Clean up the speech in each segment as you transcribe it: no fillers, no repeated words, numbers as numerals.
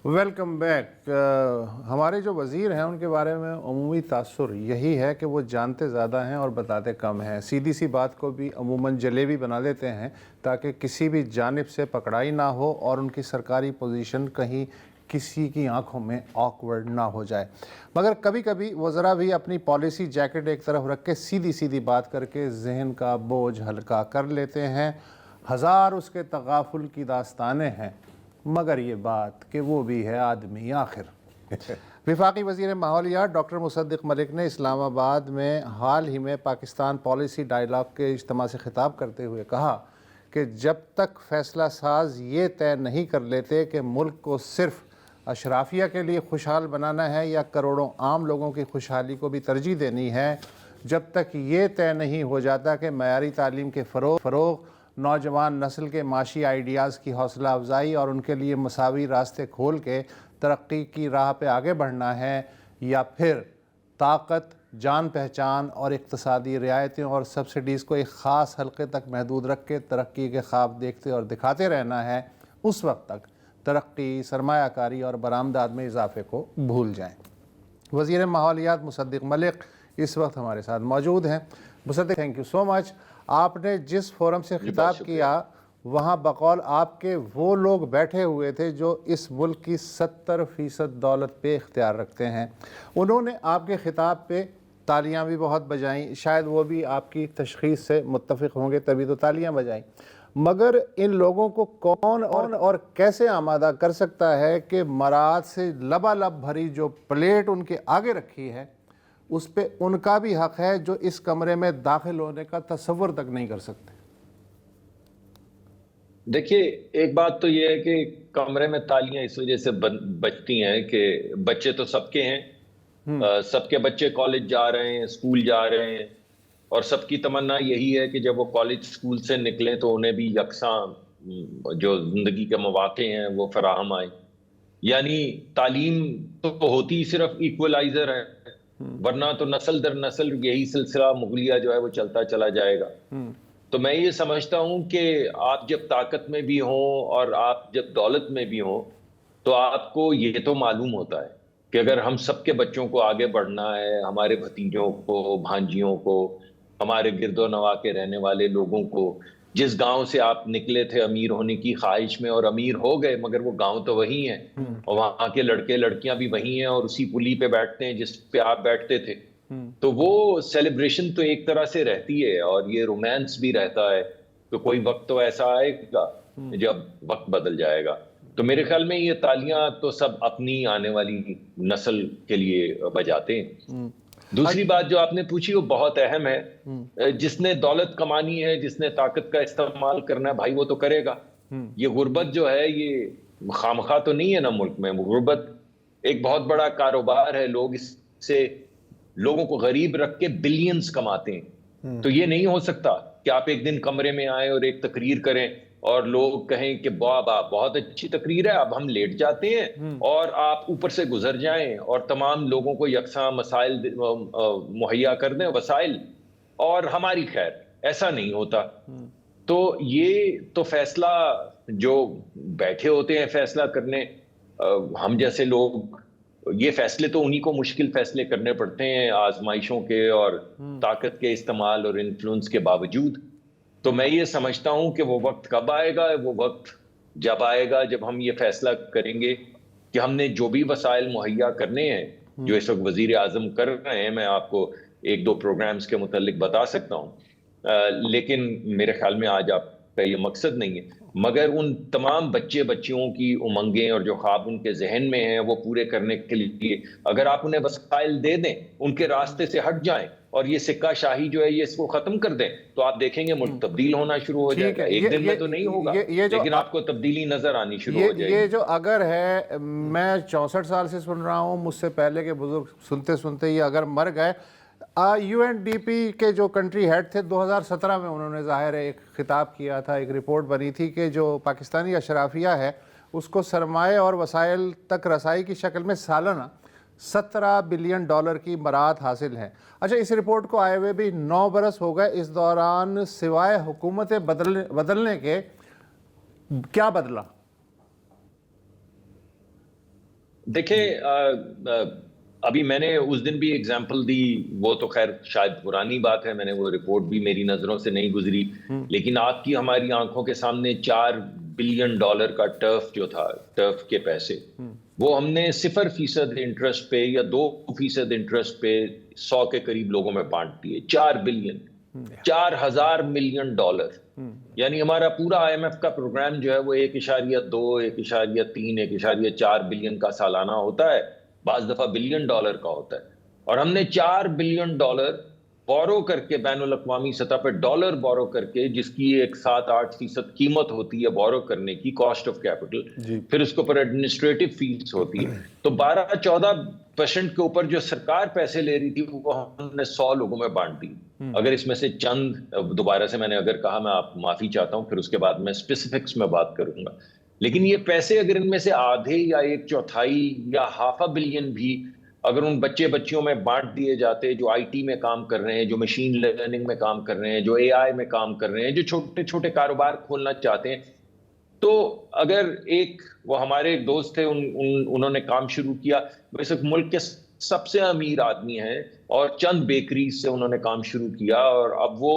Welcome back. ہمارے جو وزیر ہیں ان کے بارے میں عمومی تاثر یہی ہے کہ وہ جانتے زیادہ ہیں اور بتاتے کم ہیں. سیدھی سی بات کو بھی عموماً جلیبی بنا لیتے ہیں تاکہ کسی بھی جانب سے پکڑائی نہ ہو اور ان کی سرکاری پوزیشن کہیں کسی کی آنکھوں میں آکورڈ نہ ہو جائے. مگر کبھی کبھی وزراء بھی اپنی پالیسی جیکٹ ایک طرف رکھ کے سیدھی سیدھی بات کر کے ذہن کا بوجھ ہلکا کر لیتے ہیں. ہزار اس کے تغافل کی داستانیں ہیں مگر یہ بات کہ وہ بھی ہے آدمی آخر. وفاقی وزیر ماحولیات ڈاکٹر مصدق ملک نے اسلام آباد میں حال ہی میں پاکستان پالیسی ڈائیلاگ کے اجتماع سے خطاب کرتے ہوئے کہا کہ جب تک فیصلہ ساز یہ طے نہیں کر لیتے کہ ملک کو صرف اشرافیہ کے لیے خوشحال بنانا ہے یا کروڑوں عام لوگوں کی خوشحالی کو بھی ترجیح دینی ہے، جب تک یہ طے نہیں ہو جاتا کہ معیاری تعلیم کے فروغ، نوجوان نسل کے معاشی آئیڈیاز کی حوصلہ افزائی اور ان کے لیے مساوی راستے کھول کے ترقی کی راہ پہ آگے بڑھنا ہے، یا پھر طاقت، جان پہچان اور اقتصادی رعایتیں اور سبسڈیز کو ایک خاص حلقے تک محدود رکھ کے ترقی کے خواب دیکھتے اور دکھاتے رہنا ہے، اس وقت تک ترقی، سرمایہ کاری اور برآمدات میں اضافے کو بھول جائیں. وزیر ماحولیات مصدق ملک اس وقت ہمارے ساتھ موجود ہیں. مصدق، تھینک یو سو مچ. آپ نے جس فورم سے خطاب کیا وہاں بقول آپ کے وہ لوگ بیٹھے ہوئے تھے جو اس ملک کی 70% دولت پہ اختیار رکھتے ہیں. انہوں نے آپ کے خطاب پہ تالیاں بھی بہت بجائیں، شاید وہ بھی آپ کی تشخیص سے متفق ہوں گے تبھی تو تالیاں بجائیں. مگر ان لوگوں کو کون اور کیسے آمادہ کر سکتا ہے کہ مراعات سے لبالب بھری جو پلیٹ ان کے آگے رکھی ہے اس پہ ان کا بھی حق ہے جو اس کمرے میں داخل ہونے کا تصور تک نہیں کر سکتے؟ دیکھیے، ایک بات تو یہ ہے کہ کمرے میں تالیاں اس وجہ سے بجتی ہیں کہ بچے تو سب کے ہیں، سب کے بچے کالج جا رہے ہیں، اسکول جا رہے ہیں، اور سب کی تمنا یہی ہے کہ جب وہ کالج اسکول سے نکلیں تو انہیں بھی یکساں جو زندگی کے مواقع ہیں وہ فراہم آئیں. یعنی تعلیم تو ہوتی صرف ایکولائزر ہے، ورنہ تو نسل در نسل یہی سلسلہ مغلیہ جو ہے وہ چلتا چلا جائے گا. تو میں یہ سمجھتا ہوں کہ آپ جب طاقت میں بھی ہوں اور آپ جب دولت میں بھی ہوں تو آپ کو یہ تو معلوم ہوتا ہے کہ اگر ہم سب کے بچوں کو آگے بڑھنا ہے، ہمارے بھتیجوں کو، بھانجیوں کو، ہمارے گرد و نواح کے رہنے والے لوگوں کو، جس گاؤں سے آپ نکلے تھے امیر ہونے کی خواہش میں اور امیر ہو گئے مگر وہ گاؤں تو وہی ہیں اور وہاں کے لڑکے لڑکیاں بھی وہی ہیں اور اسی پلی پہ بیٹھتے ہیں جس پہ آپ بیٹھتے تھے، تو وہ سیلیبریشن تو ایک طرح سے رہتی ہے اور یہ رومانس بھی رہتا ہے کہ کوئی وقت تو ایسا آئے گا جب وقت بدل جائے گا. تو میرے خیال میں یہ تالیاں تو سب اپنی آنے والی نسل کے لیے بجاتے ہیں. دوسری بات جو آپ نے پوچھی وہ بہت اہم ہے. جس نے دولت کمانی ہے، جس نے طاقت کا استعمال کرنا ہے، بھائی وہ تو کرے گا. یہ غربت جو ہے یہ خامخواہ تو نہیں ہے نا ملک میں. غربت ایک بہت بڑا کاروبار ہے، لوگ اس سے لوگوں کو غریب رکھ کے بلینز کماتے ہیں. تو یہ نہیں ہو سکتا کہ آپ ایک دن کمرے میں آئیں اور ایک تقریر کریں اور لوگ کہیں کہ بہت اچھی تقریر ہے، اب ہم لیٹ جاتے ہیں اور آپ اوپر سے گزر جائیں اور تمام لوگوں کو یکساں مسائل مہیا کر دیں، وسائل، اور ہماری خیر. ایسا نہیں ہوتا. تو یہ تو فیصلہ جو بیٹھے ہوتے ہیں فیصلہ کرنے، ہم جیسے لوگ، یہ فیصلے تو انہی کو مشکل فیصلے کرنے پڑتے ہیں آزمائشوں کے اور طاقت کے استعمال اور انفلوئنس کے باوجود. تو میں یہ سمجھتا ہوں کہ وہ وقت کب آئے گا؟ وہ وقت جب آئے گا جب ہم یہ فیصلہ کریں گے کہ ہم نے جو بھی وسائل مہیا کرنے ہیں، جو اس وقت وزیر اعظم کر رہے ہیں. میں آپ کو ایک دو پروگرامز کے متعلق بتا سکتا ہوں، لیکن میرے خیال میں آج آپ کا یہ مقصد نہیں ہے. مگر ان تمام بچے بچیوں کی امنگیں اور جو خواب ان کے ذہن میں ہیں وہ پورے کرنے کے لیے اگر آپ انہیں وسائل دے دیں، ان کے راستے سے ہٹ جائیں اور یہ سکہ شاہی جو ہے یہ اس کو ختم کر دیں، تو آپ دیکھیں گے ملک تبدیل ہونا شروع ہو جائے گا. ایک دن میں تو نہیں ہوگا لیکن آپ کو تبدیلی نظر آنی شروع ہو جائے گی. یہ جو اگر ہے، میں 64 سال سے سن رہا ہوں، مجھ سے پہلے کے بزرگ سنتے سنتے یہ اگر مر گئے. UNDP کے جو کنٹری ہیڈ تھے 2017 میں انہوں نے ظاہر ہے ایک خطاب کیا تھا، ایک رپورٹ بنی تھی کہ جو پاکستانی اشرافیہ ہے اس کو سرمایہ اور وسائل تک رسائی کی شکل میں سالانہ $17 بلین کی مراعات حاصل ہیں. اچھا، اس رپورٹ کو آئے ہوئے بھی 9 برس ہو گئے. اس دوران سوائے حکومتیں بدلنے کے کیا بدلا؟ دیکھیں ابھی میں نے اس دن بھی اگزامپل دی، وہ تو خیر شاید پرانی بات ہے، میں نے وہ رپورٹ بھی میری نظروں سے نہیں گزری، لیکن آپ کی ہماری آنکھوں کے سامنے $4 بلین کا ٹرف جو تھا، ٹرف کے پیسے وہ ہم نے 0% انٹرسٹ پہ یا 2% انٹرسٹ پہ 100 کے قریب لوگوں میں بانٹ دیے. 4 بلین، $4,000 ملین. یعنی ہمارا پورا IMF کا پروگرام جو ہے وہ 1.2، 1.3، 1.4 بلین کا سالانہ ہوتا ہے، بعض دفعہ $1 بلین کا ہوتا ہے، اور ہم نے $4 بلین بورو کر کے بین الاقوامی سطح پہ ڈالر بورو کر کے، جس کی ایک 7-8% قیمت ہوتی ہے بورو کرنے کی، کاسٹ آف کیپٹل، پھر اس کے اوپر ایڈمنسٹریٹو فیس ہوتی ہے، تو 12-14% کے اوپر جو سرکار پیسے لے رہی تھی وہ ہم نے 100 لوگوں میں بانٹ دی. اگر اس میں سے چند، دوبارہ سے میں نے اگر کہا میں آپ معافی چاہتا ہوں، پھر اس کے بعد میں اسپیسیفکس میں بات کروں گا، لیکن یہ پیسے اگر ان میں سے آدھے یا 1/4 یا ½ بلین بھی اگر ان بچیوں میں بانٹ دیے جاتے جو IT میں کام کر رہے ہیں، جو مشین لرننگ میں کام کر رہے ہیں، جو AI میں کام کر رہے ہیں، جو چھوٹے چھوٹے کاروبار کھولنا چاہتے ہیں، تو اگر وہ ہمارے ایک دوست تھے، انہوں نے کام شروع کیا، ویسے ملک کے سب سے امیر آدمی ہیں، اور چند بیکریز سے انہوں نے کام شروع کیا، اور اب وہ،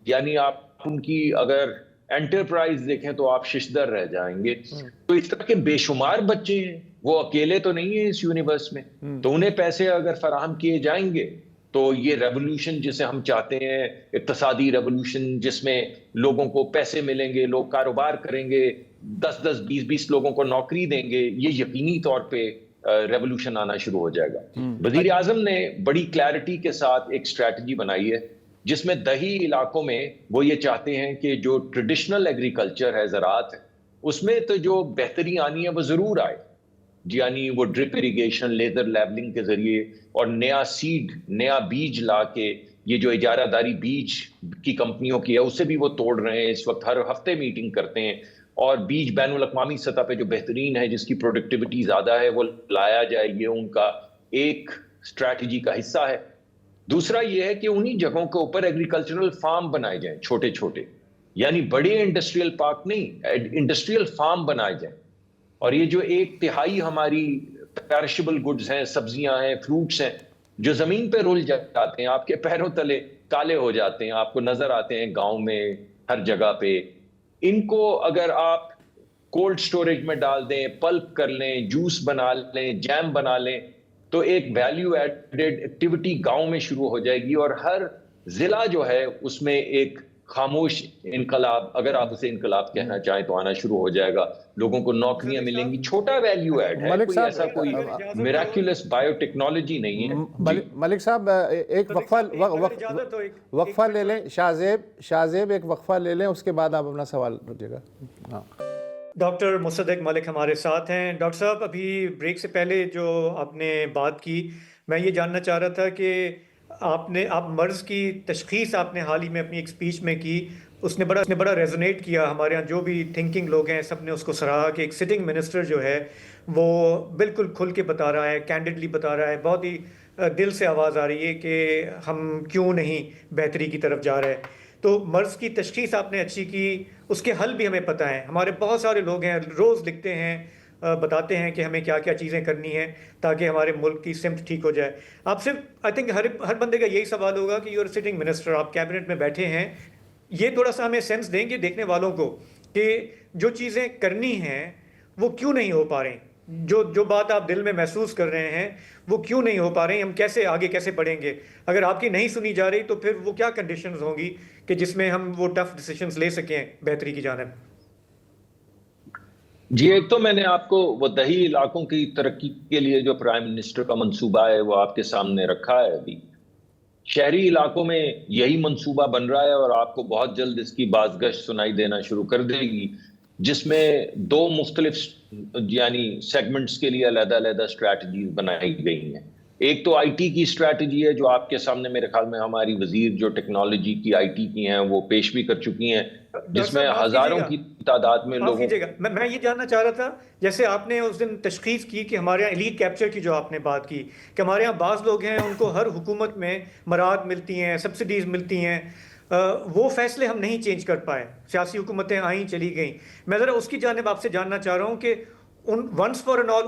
یعنی آپ ان کی اگر انٹرپرائز دیکھیں تو آپ ششدر رہ جائیں گے. تو اس طرح کے بے شمار بچے ہیں، وہ اکیلے تو نہیں ہیں اس یونیورس میں، تو انہیں پیسے اگر فراہم کیے جائیں گے تو یہ ریولوشن جسے ہم چاہتے ہیں، اقتصادی ریولوشن جس میں لوگوں کو پیسے ملیں گے، لوگ کاروبار کریں گے، 10-10 20-20 لوگوں کو نوکری دیں گے، یہ یقینی طور پہ ریولوشن آنا شروع ہو جائے گا. وزیر اعظم نے بڑی کلیئرٹی کے ساتھ ایک اسٹریٹجی بنائی ہے، جس میں دیہی علاقوں میں وہ یہ چاہتے ہیں کہ جو ٹریڈیشنل ایگریکلچر ہے، زراعت ہے، اس میں تو جو بہتری آنی ہے وہ ضرور آئے، یعنی وہ ڈرپ اریگیشن، لیزر لیبلنگ کے ذریعے، اور نیا سیڈ، نیا بیج لا کے، یہ جو اجارہ داری بیج کی کمپنیوں کی ہے اسے بھی وہ توڑ رہے ہیں، اس وقت ہر ہفتے میٹنگ کرتے ہیں، اور بیج بین الاقوامی سطح پہ جو بہترین ہے، جس کی پروڈکٹیوٹی زیادہ ہے، وہ لایا جائے، یہ ان کا ایک اسٹریٹجی کا حصہ ہے. دوسرا یہ ہے کہ انہی جگہوں کے اوپر ایگریکلچرل فارم بنائے جائیں، چھوٹے چھوٹے، یعنی بڑے انڈسٹریل پارک نہیں، انڈسٹریل فارم بنائے جائیں. اور یہ جو 1/3 ہماری پیرشبل گڈز ہیں، سبزیاں ہیں، فروٹس ہیں، جو زمین پہ رول جاتے ہیں، آپ کے پیروں تلے کالے ہو جاتے ہیں، آپ کو نظر آتے ہیں گاؤں میں ہر جگہ پہ، ان کو اگر آپ کولڈ سٹوریج میں ڈال دیں، پلپ کر لیں، جوس بنا لیں، جیم بنا لیں، تو ایک ویلیو ایڈڈ ایکٹیویٹی گاؤں میں شروع ہو جائے گی، اور ہر ضلع جو ہے اس میں ایک خاموش انقلاب، اگر آپ اسے انقلاب کہنا چاہیں تو، آنا شروع ہو جائے گا، لوگوں کو نوکریاں ملیں گی. چھوٹا ویلیو ایڈ ہے، کوئی ایسا کوئی میراکولس بایو ٹیکنالوجی نہیں ہے. ملک صاحب ایک وقفہ لے لیں، شاہزیب ایک وقفہ لے لیں، اس کے بعد آپ اپنا سوال رکھیے گا. ہاں، ڈاکٹر مصدق ملک ہمارے ساتھ ہیں. ڈاکٹر صاحب، ابھی بریک سے پہلے جو آپ نے بات کی، میں یہ جاننا چاہ رہا تھا کہ آپ مرض کی تشخیص آپ نے حال ہی میں اپنی ایک اسپیچ میں کی، اس نے بڑا ریزونیٹ کیا. ہمارے ہاں جو بھی تھنکنگ لوگ ہیں سب نے اس کو سراہا کہ ایک سٹنگ منسٹر جو ہے وہ بالکل کھل کے بتا رہا ہے، کینڈڈلی بتا رہا ہے، بہت ہی دل سے آواز آ رہی ہے کہ ہم کیوں نہیں بہتری کی طرف جا رہے. تو مرض کی تشخیص آپ نے اچھی کی، اس کے حل بھی ہمیں پتہ ہیں. ہمارے بہت سارے لوگ ہیں روز لکھتے ہیں، بتاتے ہیں کہ ہمیں کیا کیا چیزیں کرنی ہیں تاکہ ہمارے ملک کی سمت ٹھیک ہو جائے. آپ سے آئی تھنک ہر بندے کا یہی سوال ہوگا کہ یو آر سٹنگ منسٹر، آپ کیبنٹ میں بیٹھے ہیں، یہ تھوڑا سا ہمیں سینس دیں گے دیکھنے والوں کو کہ جو چیزیں کرنی ہیں وہ کیوں نہیں ہو پا رہی، جو بات آپ دل میں محسوس کر رہے ہیں وہ کیوں نہیں ہو پا رہی، ہم آگے کیسے بڑھیں گے؟ اگر آپ کی نہیں سنی جا رہی تو پھر وہ کیا کنڈیشنز ہوں گی کہ جس میں ہم وہ ٹف ڈیسیشنز لے سکیں بہتری کی جانب؟ جی، ایک تو میں نے آپ کو وہ دیہی علاقوں کی ترقی کے لیے جو پرائم منسٹر کا منصوبہ ہے وہ آپ کے سامنے رکھا ہے. ابھی شہری علاقوں میں یہی منصوبہ بن رہا ہے، اور آپ کو بہت جلد اس کی بازگشت سنائی دینا شروع کر دے گی، جس میں 2 مختلف یعنی سیگمنٹس کے لیے علیحدہ اسٹریٹجیز بنائی گئی ہیں. ایک تو IT کی اسٹریٹجی ہے جو آپ کے سامنے میرے خیال میں ہماری وزیر جو ٹیکنالوجی کی IT کی ہیں وہ پیش بھی کر چکی ہیں، جس میں ہزاروں کی تعداد میں لوگوں. میں یہ جاننا چاہ رہا تھا، جیسے آپ نے اس دن تشخیص کی کہ ہمارے یہاں ایلیٹ کیپچر کی جو آپ نے بات کی کہ ہمارے یہاں بعض لوگ ہیں ان کو ہر حکومت میں مراعات ملتی ہیں، سبسڈیز ملتی ہیں، وہ فیصلے ہم نہیں چینج کر پائے، سیاسی حکومتیں آئیں چلی گئیں. میں ذرا اس کی جانب آپ سے جاننا چاہ رہا ہوں کہ once for and all,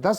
10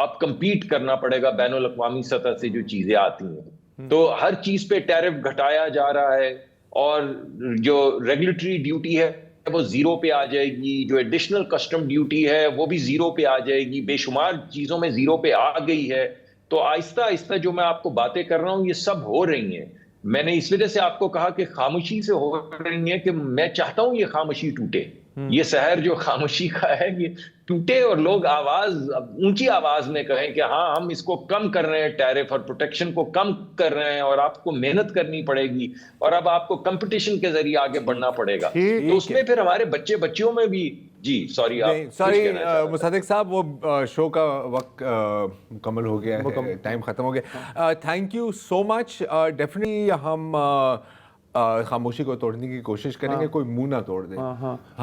اب کمپیٹ کرنا پڑے گا بین الاقوامی سطح سے جو چیزیں آتی ہیں. تو ہر چیز پہ ٹیرف گھٹایا جا رہا ہے اور جو ریگولیٹری ڈیوٹی ہے وہ زیرو پہ آ جائے گی, جو ایڈیشنل کسٹم ڈیوٹی ہے وہ بھی زیرو پہ آ جائے گی, بے شمار چیزوں میں زیرو پہ آ گئی ہے. تو آہستہ آہستہ جو میں آپ کو باتیں کر رہا ہوں یہ سب ہو رہی ہیں. میں نے اس وجہ سے آپ کو کہا کہ خاموشی سے ہو رہی ہیں کہ میں چاہتا ہوں یہ خاموشی ٹوٹے. یہ شہر جو خاموشی کا ہے یہ ٹوٹے اور لوگ اونچی آواز میں کہیں کہ ہاں ہم اس کو کم کر رہے ہیں, ٹیرف اور پروٹیکشن کو کم کر رہے ہیں, اور آپ کو محنت کرنی پڑے گی اور اب آپ کو کمپٹیشن کے ذریعے آگے بڑھنا پڑے گا. تو اس میں پھر ہمارے بچیوں میں بھی سوری مصدق صاحب, وہ شو کا وقت مکمل ہو گیا ہے, ٹائم ختم ہو گیا. Thank you so much. Definitely ہم خاموشی کو توڑنے کی کوشش کریں گے, کوئی منہ نہ توڑ دے.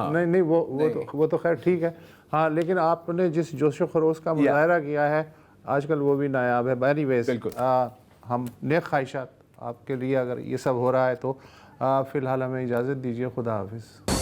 نہیں وہ تو خیر ٹھیک ہے. ہاں لیکن آپ نے جس جوش و خروش کا مظاہرہ کیا ہے آج کل وہ بھی نایاب ہے. اینی ویز ہم نیک خواہشات آپ کے لیے, اگر یہ سب ہو رہا ہے تو فی الحال ہمیں اجازت دیجیے. خدا حافظ.